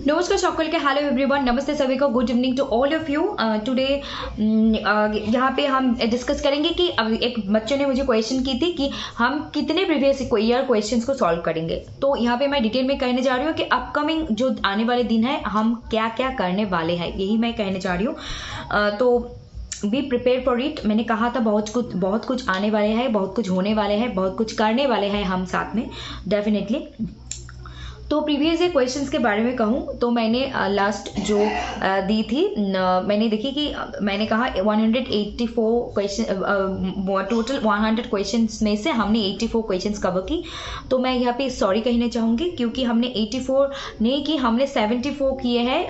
नमस्कार सकल के हेलो एवरीवन, नमस्ते सभी को, good evening to all of you. Today यहाँ पे हम डिस्कस करेंगे कि अब एक बच्चे ने मुझे क्वेश्चन की थी कि हम कितने प्रीवियस ईयर क्वेश्चंस को सॉल्व करेंगे। तो यहाँ पे मैं डिटेल में कहने जा रही हूँ कि अपकमिंग जो आने वाले दिन है हम क्या क्या करने वाले हैं, यही मैं कहने जा रही हूँ। तो बी प्रिपेयर फॉर इट। मैंने कहा था बहुत कुछ आने वाले हैं, बहुत कुछ होने वाले हैं, बहुत कुछ करने वाले हैं हम साथ में डेफिनेटली। तो प्रीवियस ईयर क्वेश्चंस के बारे में कहूँ तो मैंने लास्ट जो दी थी, मैंने देखी कि मैंने कहा 184 क्वेश्चन, टोटल 100 क्वेश्चंस में से हमने 84 क्वेश्चंस कवर की। तो मैं यहाँ पे सॉरी कहना चाहूँगी क्योंकि हमने 84 नहीं की, हमने 74 किए हैं।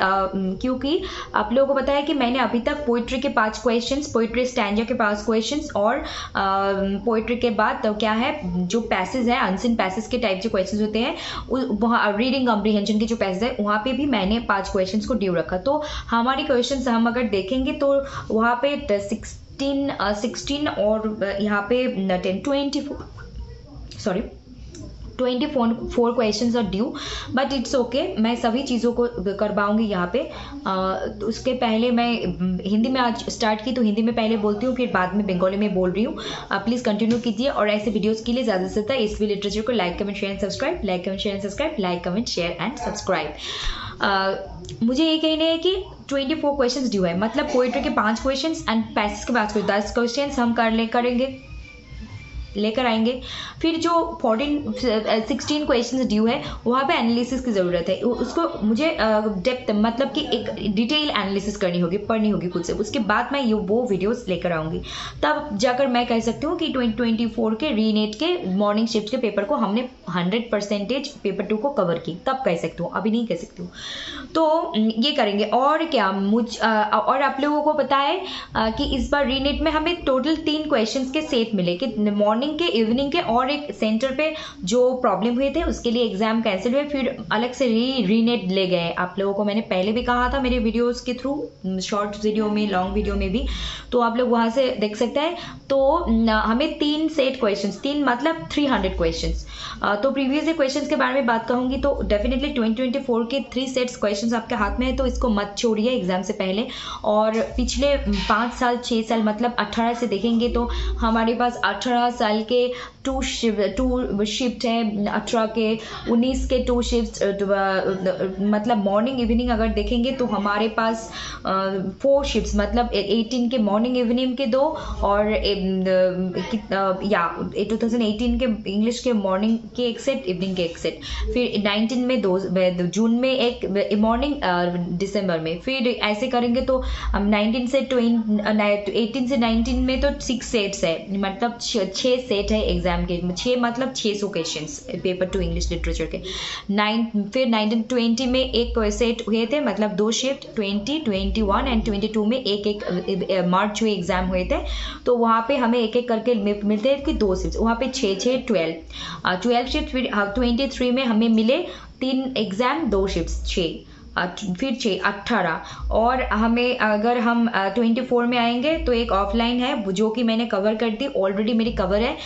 क्योंकि आप लोगों को पता है कि मैंने अभी तक पोइट्री के 5 क्वेश्चंस, पोइट्री स्टैंजा के 5 क्वेश्चंस और पोइट्री के बाद तो क्या है जो पैसेज है, अनसीन पैसेज के टाइप जो क्वेश्चंस होते हैं, वहाँ रीडिंग कॉम्प्रिहेंशन के जो पैसेज है वहाँ पे भी मैंने 5 क्वेश्चंस को ड्यू रखा। तो हमारी क्वेश्चंस हम अगर देखेंगे तो वहाँ पे 16 और यहाँ पे 24 questions are due, but it's okay, मैं सभी चीज़ों को कर पाऊंगी यहाँ पे। उसके पहले मैं हिंदी में आज स्टार्ट की तो हिंदी में पहले बोलती हूँ, फिर बाद में बंगाली में बोल रही हूँ। प्लीज़ कंटिन्यू कीजिए और ऐसे वीडियोस के लिए ज़्यादा से ज़्यादा एसवी लिटरेचर को like comment share and subscribe, like comment share and subscribe, like comment share and subscribe. मुझे ये कहना है कि 24 क्वेश्चंस ड्यू है, मतलब पोइट्री के 5 क्वेश्चंस एंड पैसेज के 5 10 क्वेश्चंस हम लेकर आएंगे। फिर जो 16 क्वेश्चंस ड्यू है वहाँ पे एनालिसिस की ज़रूरत है, उसको मुझे डेप्थ मतलब कि एक डिटेल एनालिसिस करनी होगी, पढ़नी होगी खुद से। उसके बाद मैं वो वीडियोस लेकर आऊँगी, तब जाकर मैं कह सकती हूँ कि 2024 के रीनेट के मॉर्निंग शिफ्ट के पेपर को हमने 100% पेपर 2 को कवर की, तब कह सकती हूँ, अभी नहीं कह सकती हूँ। तो ये करेंगे। और क्या और आप लोगों को पता है कि इस बार रीनेट में हमें टोटल 3 क्वेश्चंस के सेट मिले कि मॉर्निंग के, इवनिंग के, और एक सेंटर पे जो प्रॉब्लम हुए थे उसके लिए एग्जाम कैंसिल हुए, फिर अलग से रीनेट ले गए। आप लोगों को मैंने पहले भी कहा था मेरे वीडियोस के थ्रू, शॉर्ट वीडियो में, लॉन्ग वीडियो में भी, तो आप लोग वहां से देख सकते हैं। तो हमें 3 सेट क्वेश्चंस, 3 मतलब 300 क्वेश्चंस। तो प्रीवियस ईयर क्वेश्चंस के बारे में बात कहूंगी तो डेफिनेटली 2024 के 3 सेट्स क्वेश्चंस आपके हाथ में है, तो इसको मत छोड़िए एग्जाम से पहले। और पिछले 5 साल 6 साल मतलब 18 से देखेंगे तो हमारे पास 18 साल के 2 शिफ्ट है, 18 के 19 के 2 शिफ्ट, मतलब मॉर्निंग इवनिंग अगर देखेंगे तो हमारे पास 4 शिफ्ट्स, मतलब 18 के मॉर्निंग इवनिंग के 2 और 2018 के इंग्लिश के मॉर्निंग के एक सेट, इवनिंग के एक सेट, फिर 19 में 2, जून में एक मॉर्निंग, दिसंबर में, फिर ऐसे करेंगे तो हम 18 से 19 में तो 6 सेट्स है, मतलब 6 सेट है एग्जाम के, 6 मतलब 600 क्वेश्चंस पेपर 2 इंग्लिश लिटरेचर के। फिर 1920 में एक सेट हुए थे, मतलब 2 शिफ्ट, 20, 21 एंड 22 में एक मार्च हुए एग्जाम हुए थे, तो वहाँ पे हमें एक करके मिलते हैं कि 2 शिफ्ट, वहाँ पे 6 12 शिफ्ट। फिर 23 में हमें मिले 3 एग्जाम 2 शिफ्ट 6, फिर 6 18। और हमें अगर हम 24 में आएंगे तो एक ऑफलाइन है जो कि मैंने कवर कर दी, ऑलरेडी मेरी कवर है।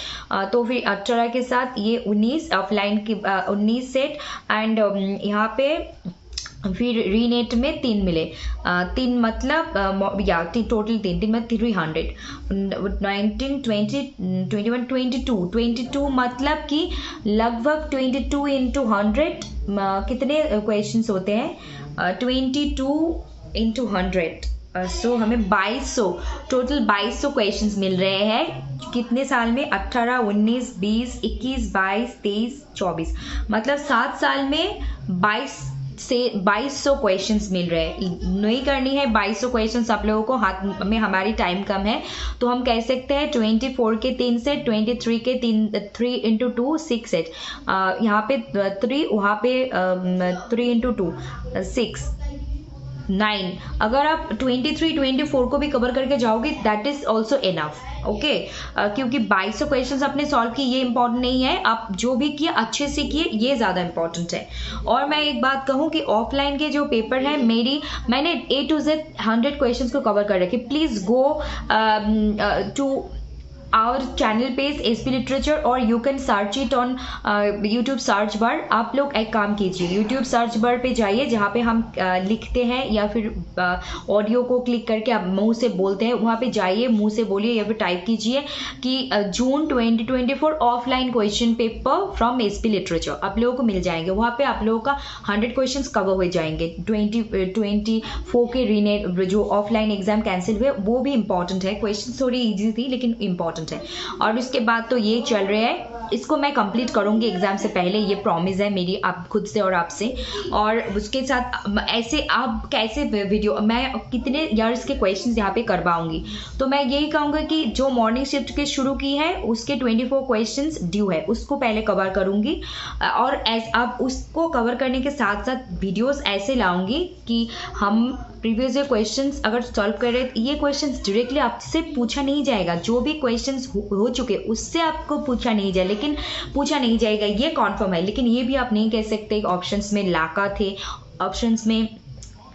तो फिर 18 के साथ ये 19 ऑफलाइन की 19 सेट, एंड यहाँ पे फिर रीनेट में 3 मिले, 3 मतलब टोटल 3 मतलब 300, 19 20 21 22 मतलब कि लगभग 22 इंटू 100 कितने क्वेश्चंस होते हैं, 22 इंटू 100, सो हमें 2200, टोटल 2200 क्वेश्चंस मिल रहे हैं। कितने साल में? 18 19 20 21 22 23 24, मतलब 7 साल में 2200 क्वेश्चंस मिल रहे हैं। नहीं करनी है 2200 क्वेश्चंस आप लोगों को, हाथ में हमारी टाइम कम है, तो हम कह सकते हैं 24 के 3 सेट, 23 के 3 इंटू 2 6 सेट, यहाँ पे 3, वहाँ पे 3 इंटू 2 6 9। अगर आप 23 24 को भी कवर करके जाओगे that is also enough, okay. क्योंकि 2200 क्वेश्चंस आपने सॉल्व किए, ये इंपॉर्टेंट नहीं है, आप जो भी किए अच्छे से किए, ये ज़्यादा इंपॉर्टेंट है। और मैं एक बात कहूँ कि ऑफलाइन के जो पेपर है मैंने A to Z 100 क्वेश्चंस को कवर कर रखे। Please go to our channel page S P literature और you can search it on YouTube search bar. आप लोग एक काम कीजिए, यूट्यूब सर्च बार पे जाइए जहाँ पे हम लिखते हैं या फिर ऑडियो को क्लिक करके आप मुंह से बोलते हैं, वहाँ पे जाइए, मुंह से बोलिए या फिर टाइप कीजिए कि जून 2024 offline question paper from SP literature, आप लोगों को मिल जाएंगे। वहाँ पे आप लोगों का 100 क्वेश्चंस कवर हो जाएंगे। 24 के रीनेट जो ऑफलाइन एग्जाम कैंसिल हुए वो भी इंपॉर्टेंट है, क्वेश्चन थोड़ी इजी थी लेकिन इंपॉर्टेंट है। और उसके बाद तो ये चल रहा है, इसको मैं कंप्लीट करूँगी एग्जाम से पहले, ये प्रॉमिस है मेरी आप खुद से और आपसे। और उसके साथ ऐसे आप कैसे वीडियो मैं कितने ईयर्स के क्वेश्चंस यहाँ पे करवाऊंगी, तो मैं यही कहूँगा कि जो मॉर्निंग शिफ्ट के शुरू की है उसके 24 क्वेश्चंस ड्यू है, उसको पहले कवर करूँगी। और अब उसको कवर करने के साथ साथ वीडियोस ऐसे लाऊंगी कि हम प्रीवियस ईयर क्वेश्चंस अगर सॉल्व कर रहे ये क्वेश्चंस डायरेक्टली आपसे पूछा नहीं जाएगा, जो भी क्वेश्चंस हो चुके उससे आपको पूछा नहीं जाए, लेकिन पूछा नहीं जाएगा ये कॉन्फर्म है। लेकिन ये भी आप नहीं कह सकते ऑप्शंस में लाका थे, ऑप्शंस में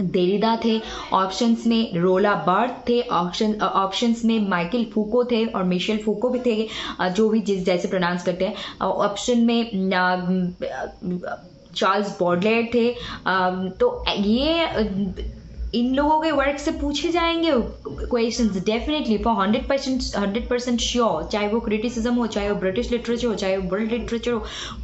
देरिदा थे, ऑप्शंस में रोला बर्थ थे, ऑप्शंस में माइकल फूको थे और मिशेल फूको भी थे, जो भी जैसे प्रोनाउंस करते हैं। ऑप्शन में चार्ल्स बॉडलेयर थे। तो ये इन लोगों के वर्क से पूछे जाएंगे क्वेश्चंस डेफिनेटली फॉर 100% श्योर, चाहे वो क्रिटिसिज्म हो, चाहे वो ब्रिटिश लिटरेचर हो, चाहे वो वर्ल्ड लिटरेचर हो,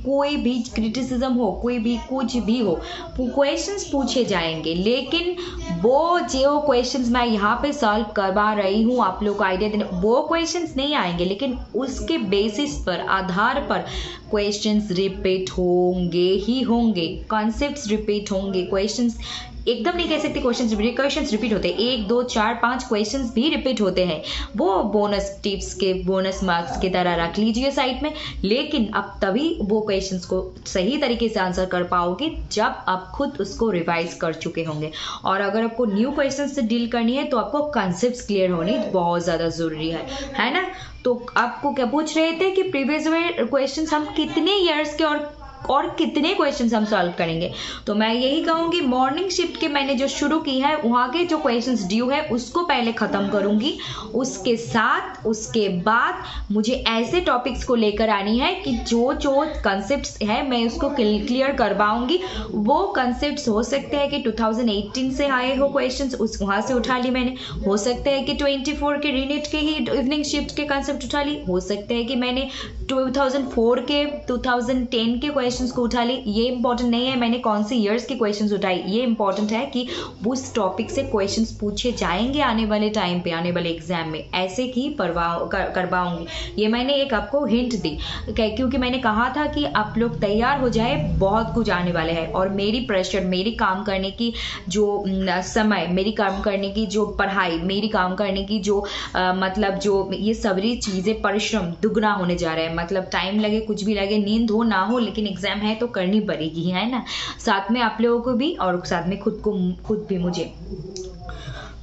कोई भी क्रिटिसिज्म हो, कोई भी कुछ भी हो, क्वेश्चंस पूछे जाएंगे। लेकिन वो जो क्वेश्चंस मैं यहाँ पे सॉल्व करवा रही हूँ आप लोग को आइडिया देने, वो क्वेश्चंस नहीं आएंगे, लेकिन उसके बेसिस पर, आधार पर क्वेश्चंस रिपीट होंगे ही होंगे, कॉन्सेप्ट्स रिपीट होंगे। क्वेश्चंस एकदम नहीं कह सकते क्वेश्चंस रिपीट होते हैं, 1 2 4 5 क्वेश्चंस भी रिपीट होते हैं, वो बोनस टिप्स के बोनस मार्क्स की तरह रख लीजिए साइड में। लेकिन अब तभी वो क्वेश्चंस को सही तरीके से आंसर कर पाओगे जब आप खुद उसको रिवाइज कर चुके होंगे। और अगर आपको न्यू क्वेश्चन से डील करनी है तो आपको कॉन्सेप्ट्स क्लियर होनी बहुत ज़्यादा ज़रूरी है ना। तो आपको क्या पूछ रहे थे कि प्रीवियस ईयर क्वेश्चंस हम कितने ईयर्स के और कितने क्वेश्चंस हम सॉल्व करेंगे, तो मैं यही कहूँगी मॉर्निंग शिफ्ट के मैंने जो शुरू की है वहाँ के जो क्वेश्चंस ड्यू है उसको पहले ख़त्म करूँगी। उसके साथ उसके बाद मुझे ऐसे टॉपिक्स को लेकर आनी है कि जो कंसेप्ट्स है मैं उसको क्लियर करवाऊँगी। वो कंसेप्ट्स हो सकते हैं कि 2018 से आए हो क्वेश्चंस, उस वहाँ से उठा ली मैंने, हो सकता है कि 24 के रीनेट के ही इवनिंग शिफ्ट के कंसेप्ट उठा ली, हो सकता है कि मैंने 2004 के 2010 के क्वेश्चंस को उठा ली। ये इंपॉर्टेंट नहीं है मैंने कौन से ईयर्स के क्वेश्चंस उठाए, ये इंपॉर्टेंट है कि उस टॉपिक से क्वेश्चंस पूछे जाएंगे आने वाले टाइम पे, आने वाले एग्जाम में, ऐसे ही करवाऊंगी। ये मैंने एक आपको हिंट दी क्योंकि मैंने कहा था कि आप लोग तैयार हो जाए, बहुत कुछ आने वाले हैं। और मेरी प्रेशर, मेरी काम करने की जो समय, मेरी काम करने की जो पढ़ाई, मेरी काम करने की जो मतलब जो ये सारी चीज़ें, परिश्रम दुगना होने जा रहा है। मतलब टाइम लगे, कुछ भी लगे, नींद हो ना हो, लेकिन एग्जाम है तो करनी पड़ेगी, है ना, साथ में आप लोगों को भी और साथ में खुद भी मुझे।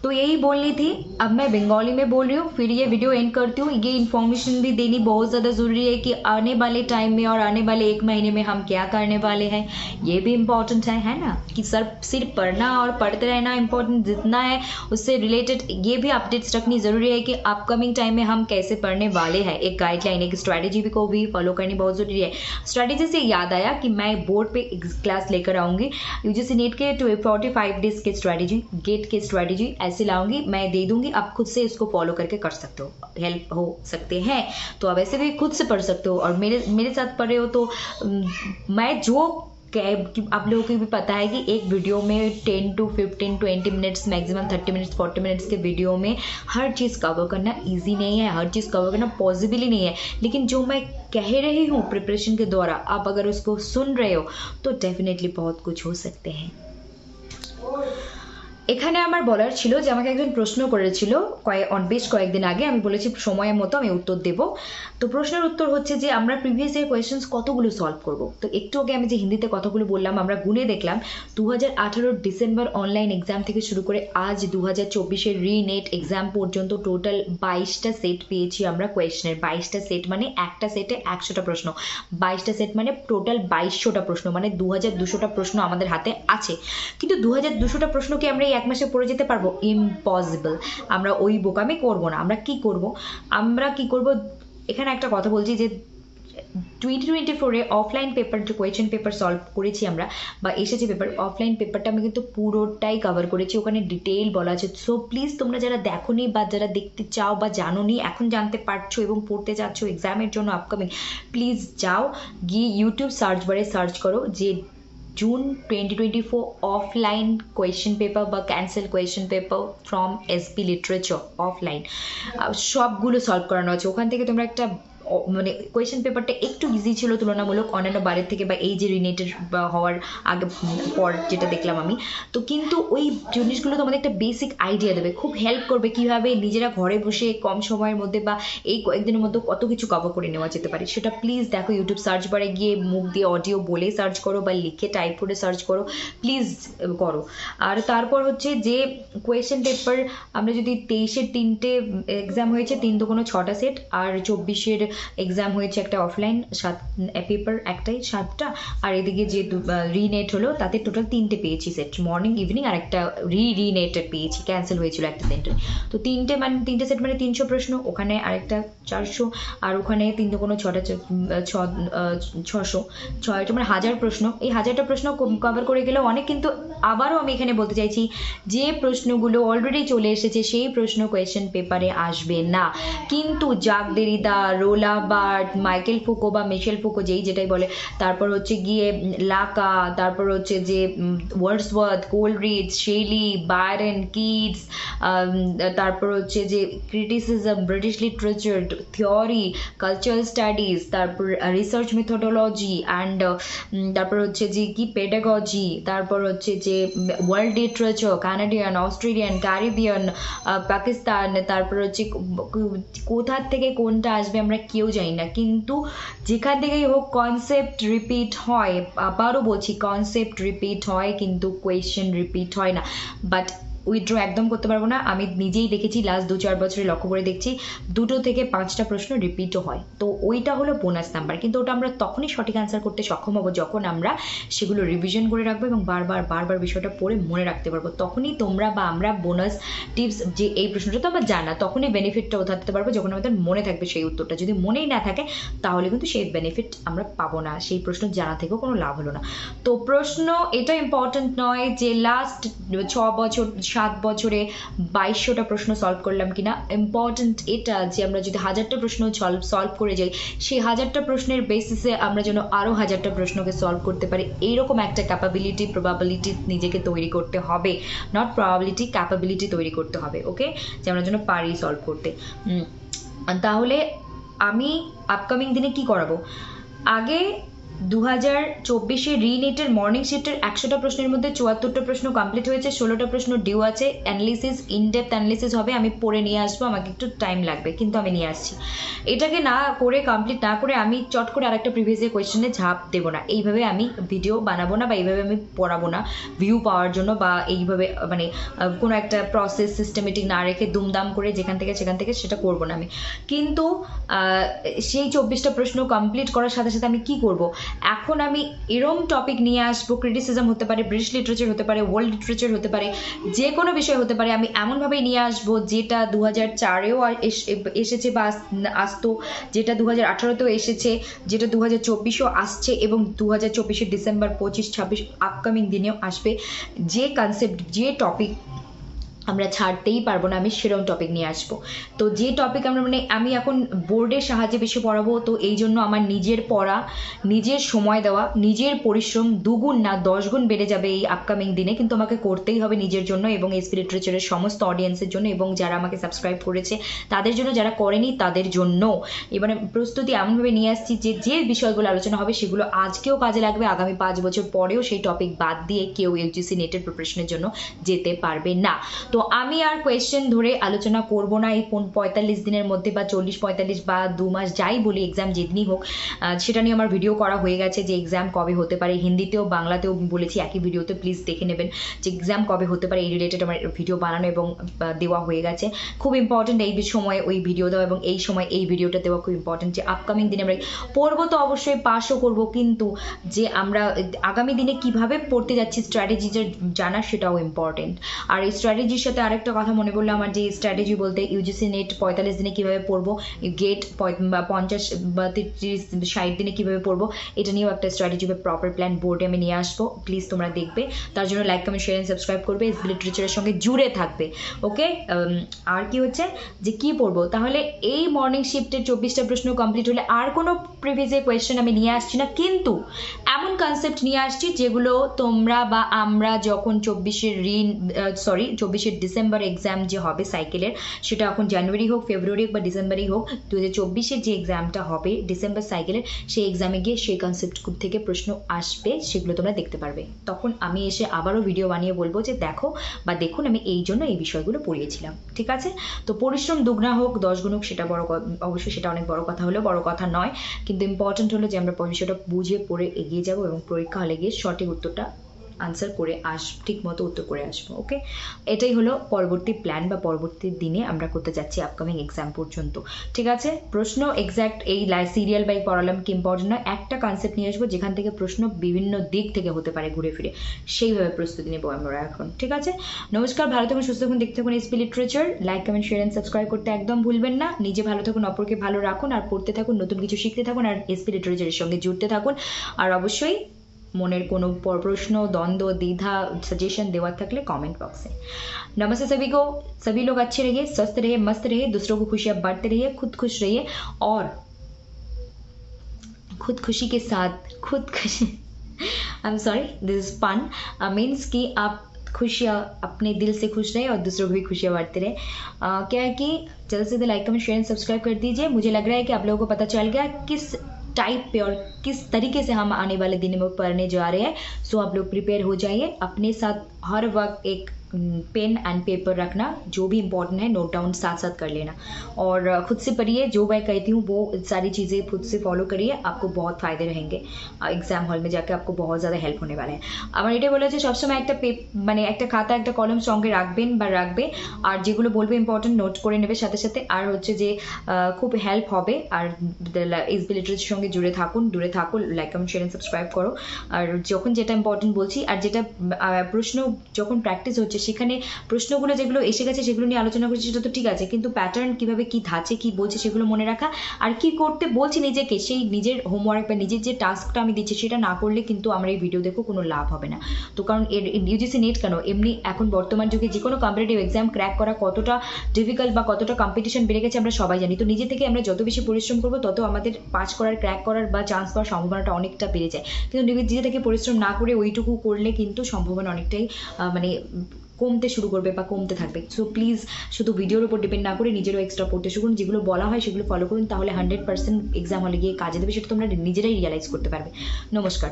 तो यही बोलनी थी। अब मैं बंगाली में बोल रही हूँ, फिर ये वीडियो एंड करती हूँ। ये इन्फॉर्मेशन भी देनी बहुत ज़्यादा ज़रूरी है कि आने वाले टाइम में और आने वाले 1 महीने में हम क्या करने वाले हैं, ये भी इम्पॉर्टेंट है ना, कि सिर्फ पढ़ना और पढ़ते रहना इम्पॉर्टेंट जितना है, उससे रिलेटेड ये भी अपडेट्स रखनी ज़रूरी है कि अपकमिंग टाइम में हम कैसे पढ़ने वाले हैं। एक गाइडलाइन, एक स्ट्रैटेजी को भी फॉलो करनी बहुत ज़रूरी है। स्ट्रैटेजी से याद आया कि मैं बोर्ड पे क्लास लेकर आऊँगी, यूजीसी नेट के 45 डेज के स्ट्रैटेजी, गेट के स्ट्रैटेजी ऐसे लाऊंगी, मैं दे दूंगी। आप खुद से इसको फॉलो करके कर सकते हो, हेल्प हो सकते हैं। तो आप ऐसे भी खुद से पढ़ सकते हो और मेरे साथ पढ़ रहे हो तो मैं जो आप लोगों को भी पता है कि एक वीडियो में 10 to 15 20 minutes, maximum 30 minutes 40 minutes के वीडियो में हर चीज़ कवर करना ईजी नहीं है, हर चीज़ कवर करना पॉसिबल ही नहीं है। लेकिन जो मैं कह रही हूँ प्रिपरेशन के द्वारा, आप अगर उसको सुन रहे हो तो डेफिनेटली बहुत कुछ हो सकते हैं। এখানে আমার বলার ছিল যে আমাকে একজন প্রশ্ন করেছিল বেশ কয়েকদিন আগে, আমি বলেছি সময়ের মতো আমি উত্তর দেব। তো প্রশ্নের উত্তর হচ্ছে যে আমরা প্রিভিয়াস ইয়ার কোয়েশ্চেন্স কতগুলো সলভ করব। তো একটু আগে আমি যে হিন্দিতে কথাগুলো বললাম আমরা গুনে দেখলাম 2018 ডিসেম্বর অনলাইন এক্সাম থেকে শুরু করে আজ 2024 রিনেট এক্সাম পর্যন্ত টোটাল 22টা সেট পেয়েছি আমরা কোয়েশ্চেনের। 22টা সেট মানে একটা সেটে 100টা প্রশ্ন, 22টা সেট মানে টোটাল 2200টা প্রশ্ন, মানে 2200টা প্রশ্ন আমাদের হাতে আছে। কিন্তু 2200টা প্রশ্ন কি আমরা এক মাসে পড়ে যেতে পারবো? ইম্পসিবল। আমরা ওই বোকামি করব না। আমরা কি করব এখানে একটা কথা বলছি যে 2024-এ অফলাইন পেপার যে কোয়েশ্চেন পেপার সলভ করেছি আমরা বা এসেছে পেপার, অফলাইন পেপারটা আমি কিন্তু পুরোটাই কভার করেছি, ওখানে ডিটেইল বলা আছে। সো প্লিজ তোমরা যারা দেখোনি বা যারা দেখতে চাও বা জানোনি, এখন জানতে পারছো এবং পড়তে যাচ্ছ এক্সামের জন্য আপকামিং, প্লিজ যাও গিয়ে ইউটিউব সার্চ বারে সার্চ করো যে জুন 2024 অফলাইন কোয়েশ্চেন পেপার বা cancel question paper from SP literature offline, সবগুলো সলভ করানো আছে ওখান থেকে। তোমরা একটা মানে কোয়েশ্চেন পেপারটা একটু ইজি ছিল তুলনামূলক অন্যান্য বারের থেকে, বা এই যে রিলেটেড হওয়ার আগে পর যেটা দেখলাম আমি, তো কিন্তু ওই জিনিসগুলো তোমাদের একটা বেসিক আইডিয়া দেবে, খুব হেল্প করবে কীভাবে নিজেরা ঘরে বসে কম সময়ের মধ্যে বা এই কয়েকদিনের মধ্যে কত কিছু কভার করে নেওয়া যেতে পারে। সেটা প্লিজ দেখো, ইউটিউব সার্চ বারে গিয়ে মুখ দিয়ে অডিও বলে সার্চ করো বা লিখে টাইপ করে সার্চ করো, প্লিজ করো। আর তারপর হচ্ছে যে কোয়েশ্চেন পেপার আমরা যদি 23-এর 3টে এক্সাম হয়েছে, 3 তো কোনো 6টা সেট, আর 24-এর এক্সাম হয়েছে একটা অফলাইন 7 পেপার একটাই 7টা, আর এদিকে যে রিনেট হলো তাতে টোটাল 3টে পেয়েছি সেট, মর্নিং ইভিনিং, আর একটা রিনেটেড পেয়েছি, ক্যান্সেল হয়েছিল একটা সেন্টার। তো 3টে সেট মানে 300 প্রশ্ন, ওখানে আরেকটা 400, আর ওখানে 3 তো কোনো 6টা 600 মানে 1000 প্রশ্ন। এই 1000টা প্রশ্ন কভার করে গেলেও অনেক, কিন্তু আবারও আমি এখানে বলতে চাইছি যে প্রশ্নগুলো অলরেডি চলে এসেছে সেই প্রশ্ন কোয়েশ্চেন পেপারে আসবে না। কিন্তু জাক দেরিদা, রোলা বার্ট, মাইকেল ফুকো বা মিশেল ফুকো যেটাই বলে, তারপর হচ্ছে গিয়ে লাকা, তারপর হচ্ছে যে Wordsworth, Coleridge, Shelley, Byron, Keats, তারপর হচ্ছে যে criticism, British literature, theory, cultural studies, তারপর রিসার্চ মেথোডোলজি অ্যান্ড তারপর হচ্ছে যে কি পেডাগজি, তারপর হচ্ছে যে world literature, Canadian, Australian, Caribbean, Pakistan, তারপর হচ্ছে কোথা থেকে কোনটা আসবে আমরা কেউ জানি না, কিন্তু যেখান থেকেই হোক কনসেপ্ট রিপিট হয়। আবারও বলছি, কনসেপ্ট রিপিট হয় কিন্তু কোয়েশ্চেন রিপিট হয় না। বাট উইথড্র একদম করতে পারবো না, আমি নিজেই দেখেছি লাস্ট 2-4 বছরে লক্ষ্য করে দেখছি 2 থেকে 5টা প্রশ্ন রিপিটও হয়, তো ওইটা হলো বোনাস নাম্বার। কিন্তু ওটা আমরা তখনই সঠিক অ্যান্সার করতে সক্ষম হবো যখন আমরা সেগুলো রিভিশন করে রাখবো এবং বারবার বিষয়টা পড়ে মনে রাখতে পারবো। তখনই তোমরা বা আমরা বোনাস টিপস, যে এই প্রশ্নটা তো আমরা জানা, তখনই বেনিফিটটা উঠাতে পারবো যখন আমাদের মনে থাকবে সেই উত্তরটা। যদি মনেই না থাকে তাহলে কিন্তু সেই বেনিফিট আমরা পাবো না, সেই প্রশ্ন জানা থেকেও কোনো লাভ হলো না। তো প্রশ্ন এটা ইম্পর্টেন্ট নয় যে লাস্ট 6 বছর 7 বছরে 2200টা প্রশ্ন সলভ করলাম কিনা, ইম্পর্টেন্ট এটা যে আমরা যদি 1000টা প্রশ্ন সলভ করে যাই, সেই 1000টা প্রশ্নের বেসিসে আমরা যেন আরও 1000টা প্রশ্নকে সলভ করতে পারি, এইরকম একটা ক্যাপাবিলিটি, প্রবাবিলিটি নিজেকে তৈরি করতে হবে, নট প্রবাবিলিটি, ক্যাপাবিলিটি তৈরি করতে হবে। ওকে, যে আমরা যেন পারি সলভ করতে। তাহলে আমি আপকামিং দিনে কি করাবো, আগে 2024-এর রিনেটের মর্নিং শিফটের 100টা প্রশ্নের মধ্যে 74টা প্রশ্ন কমপ্লিট হয়েছে, 16টা প্রশ্ন ডিউ আছে, অ্যানালিসিস, ইনডেপথ অ্যানালিসিস হবে, আমি পড়ে নিয়ে আসবো, আমাকে একটু টাইম লাগবে কিন্তু আমি নিয়ে আসছি। এটাকে না করে, কমপ্লিট না করে আমি চট করে আরেকটা প্রিভিয়াস ইয়ার কোয়েশ্চেনে ঝাঁপ দেবো না, এইভাবে আমি ভিডিও বানাবো না বা এইভাবে আমি পড়াবো না ভিউ পাওয়ার জন্য, বা এইভাবে মানে কোনো একটা প্রসেস সিস্টেমেটিক না রেখে দুমদাম করে যেখান থেকে সেখান থেকে সেটা করবো না আমি। কিন্তু সেই 24টা প্রশ্ন কমপ্লিট করার সাথে সাথে আমি কি করব, এখন আমি এরম টপিক নিয়ে আসবো, ক্রিটিসিজম হতে পারে, ব্রিটিশ লিটারেচার হতে পারে, ওয়ার্ল্ড লিটারেচার হতে পারে, যে কোনো বিষয় হতে পারে, আমি এমনভাবেই নিয়ে আসবো যেটা 2004-এও এসেছে বা আসতো, যেটা 2018-তেও এসেছে, যেটা 2024-এও আসছে এবং 2024-এর ডিসেম্বর 25-26 আপকামিং দিনেও আসবে। যে কনসেপ্ট, যে টপিক আমরা ছাড়তেই পারবো না, আমি সেরকম টপিক নিয়ে আসবো। তো যে টপিক আমরা মানে আমি এখন বোর্ডের সাহায্যে বেশি পড়াবো, তো এই জন্য আমার নিজের পড়া, নিজের সময় দেওয়া, নিজের পরিশ্রম 2 গুণ না 10 গুণ বেড়ে যাবে এই আপকামিং দিনে, কিন্তু আমাকে করতেই হবে নিজের জন্য এবং এসপি লিটারেচারের সমস্ত অডিয়েন্সের জন্য এবং যারা আমাকে সাবস্ক্রাইব করেছে তাদের জন্য, যারা করেনি তাদের জন্য। এবারে প্রস্তুতি এমনভাবে নিয়ে আসছি যে যে বিষয়গুলো আলোচনা হবে সেগুলো আজকেও কাজে লাগবে, আগামী 5 বছর পরেও সেই টপিক বাদ দিয়ে কেউ ইউজিসি নেটের প্রিপারেশনের জন্য যেতে পারবে না। তো আমি আর কোয়েশ্চেন ধরে আলোচনা করব না এই 45 দিনের মধ্যে বা 40-45 বা 2 মাস যাই বলি, এক্সাম যেদিনই হোক সেটা নিয়ে আমার ভিডিও করা হয়ে গেছে যে এক্সাম কবে হতে পারে, হিন্দিতেও বাংলাতেও বলেছি একই ভিডিওতে, প্লিজ দেখে নেবেন যে এক্সাম কবে হতে পারে, এই রিলেটেড আমার ভিডিও বানানো এবং দেওয়া হয়ে গেছে। খুব ইম্পর্টেন্ট এই সময় ওই ভিডিও দেওয়া এবং এই সময় এই ভিডিওটা দেওয়া খুব ইম্পর্টেন্ট, যে আপকামিং দিনে আমরা পড়বো তো অবশ্যই, পাসও করব, কিন্তু যে আমরা আগামী দিনে কিভাবে পড়তে যাচ্ছি স্ট্র্যাটেজি জানা সেটাও ইম্পর্টেন্ট। আর এই স্ট্র্যাটেজির সাথে আরেকটা কথা মনে পড়লো আমার, যে স্ট্র্যাটেজি বলতে ইউজিসি নেট 45 দিনে কীভাবে পড়বো, গেট 50 বা 30-60 দিনে কীভাবে পড়বো, এটা নিয়েও একটা স্ট্র্যাটেজি বা প্রপার প্ল্যান বোর্ডে আমি নিয়ে আসবো। প্লিজ তোমরা দেখবে, তার জন্য লাইক কমেন্ট শেয়ার সাবস্ক্রাইব করবে, এসবি লিটারেচারের সঙ্গে জুড়ে থাকবে। ওকে, আর কি হচ্ছে যে কি পড়বো, তাহলে এই মর্নিং শিফটের 24টা প্রশ্ন কমপ্লিট হলে আর কোনো প্রিভিয়াস কোয়েশ্চেন আমি নিয়ে আসছি না, কিন্তু এমন কনসেপ্ট নিয়ে আসছি যেগুলো তোমরা বা আমরা যখন 24 ডিসেম্বর এক্সাম যে হবে সাইকেলের, সেটা এখন জানুয়ারি হোক, ফেব্রুয়ারি হোক বা ডিসেম্বরই হোক, 2024 যে এক্সামটা হবে ডিসেম্বর সাইকেলের, সেই এক্সামে গিয়ে সেই কনসেপ্ট থেকে প্রশ্ন আসবে, সেগুলো তোমরা দেখতে পারবে। তখন আমি এসে আবারও ভিডিও বানিয়ে বলবো যে দেখো বা দেখুন আমি এই জন্য এই বিষয়গুলো পড়িয়েছিলাম। ঠিক আছে, তো পরিশ্রম দুগুণা হোক 10 গুণ হোক, সেটা অবশ্যই সেটা অনেক বড় কথা হলেও বড় কথা নয়, কিন্তু ইম্পর্টেন্ট হলো যে আমরা বিষয়টা বুঝে পড়ে এগিয়ে যাব এবং পরীক্ষা হলে গিয়ে সঠিক উত্তরটা আনসার করে ঠিক মতো উত্তর করে আসবো। ওকে, এটাই হলো পরবর্তী প্ল্যান বা পরবর্তী দিনে আমরা করতে যাচ্ছি আপকামিং এক্সাম পর্যন্ত। ঠিক আছে, প্রশ্ন এক্স্যাক্ট এই সিরিয়াল বাই পড়ালাম কি ইম্পর্টেন্ট নয়, একটা কনসেপ্ট নিয়ে আসবো যেখান থেকে প্রশ্ন বিভিন্ন দিক থেকে হতে পারে ঘুরে ফিরে, সেইভাবে প্রস্তুতি নেবো আমরা এখন। ঠিক আছে, নমস্কার, ভালো থাকুন, সুস্থ থাকুন, দেখতে থাকুন SP literature. Like comment share and subscribe করতে একদম ভুলবেন না। নিজে ভালো থাকুন, অপরকে ভালো রাখুন, আর পড়তে থাকুন, নতুন কিছু শিখতে থাকুন, আর এসপি লিটারেচারের সঙ্গে জুড়তে থাকুন। আর অবশ্যই মনের কোনো প্রশ্ন, দ্বন্দ্ব, দ্বিধা, सजेशन देवर থাকলে कमेंट बॉक्स में। नमस्ते सभी को, सभी लोग अच्छे रहिए, स्वस्थ रहिए, मस्त रहिए, दूसरों को खुशियां बांटते रहिए, खुद खुश रहिए, और खुद खुशी के साथ खुद खुशी I am sorry this is fun means कि आप खुशियाँ अपने दिल से खुश रहे और दूसरों को भी खुशियाँ बांटते रहे। क्या है कि जल्द से जल्द लाइक कमेंट शेयर सब्सक्राइब कर दीजिए। मुझे लग रहा है कि आप लोगों को पता चल गया किस टाइप पे और किस तरीके से हम आने वाले दिन में पढ़ने जा रहे हैं। सो आप लोग प्रिपेयर हो जाइए, अपने साथ हर वक्त एक पेन एंड पेपर रखना, जो भी इंपॉर्टेंट है नोट डाउन साथ साथ कर लेना, और खुद से पढ़िए, जो मैं कहती हूँ वो सारी चीज़ें खुद से फॉलो करिए, आपको बहुत फ़ायदे रहेंगे। एग्जाम हॉल में जाके आपको बहुत ज़्यादा हेल्प होने वाला है। আমার এটাই বলা যে সবসময় একটা মানে একটা খাতা একটা কলম সঙ্গে রাখবেন বা রাখবে, আর যেগুলো বলবে ইম্পর্টেন্ট নোট করে নেবে সাথে সাথে। আর হচ্ছে যে খুব হেল্প হবে, আর এসবি লিটারেচারের সঙ্গে জুড়ে থাকুন, দূরে থাকুন, লাইক কমেন্ট শেয়ার সাবস্ক্রাইব করো। আর যখন যেটা ইম্পর্টেন্ট বলছি, আর যেটা প্রশ্ন যখন প্র্যাকটিস হচ্ছে সেখানে প্রশ্নগুলো যেগুলো এসে গেছে সেগুলো নিয়ে আলোচনা করছি, সেটা তো ঠিক আছে, কিন্তু প্যাটার্ন কীভাবে কী ধাঁচে কী বলছে সেগুলো মনে রাখা, আর কি করতে বলছি নিজেকে, সেই নিজের হোমওয়ার্ক বা নিজের যে টাস্কটা আমি দিচ্ছি সেটা না করলে কিন্তু আমার এই ভিডিও দেখো কোনো লাভ হবে না। তো কারণ এর ইউজিসি নেট কেন, এমনি এখন বর্তমান যুগে যে কোনো কম্পিটিটিভ এক্সাম ক্র্যাক করা কতটা ডিফিকাল্ট বা কতটা কম্পিটিশন বেড়ে গেছে আমরা সবাই জানি। তো নিজে থেকে আমরা যত বেশি পরিশ্রম করবো তত আমাদের পাস করার, ক্র্যাক করার বা চান্স পাওয়ার সম্ভাবনাটা অনেকটা বেড়ে যায়। কিন্তু নিজে থেকে পরিশ্রম না করে ওইটুকু করলে কিন্তু সম্ভাবনা অনেকটাই মানে কমতে শুরু করবে বা কমতে থাকবে। সো প্লিজ শুধু ভিডিওর উপর ডিপেন্ড না করে নিজেরও এক্সট্রা পড়তে শুরু করুন, যেগুলো বলা হয় সেগুলো ফলো করুন, তাহলে 100% এক্সাম হলে গিয়ে কাজে দেবে, সেটা তোমরা নিজেরাই রিয়ালাইজ করতে পারবে। নমস্কার।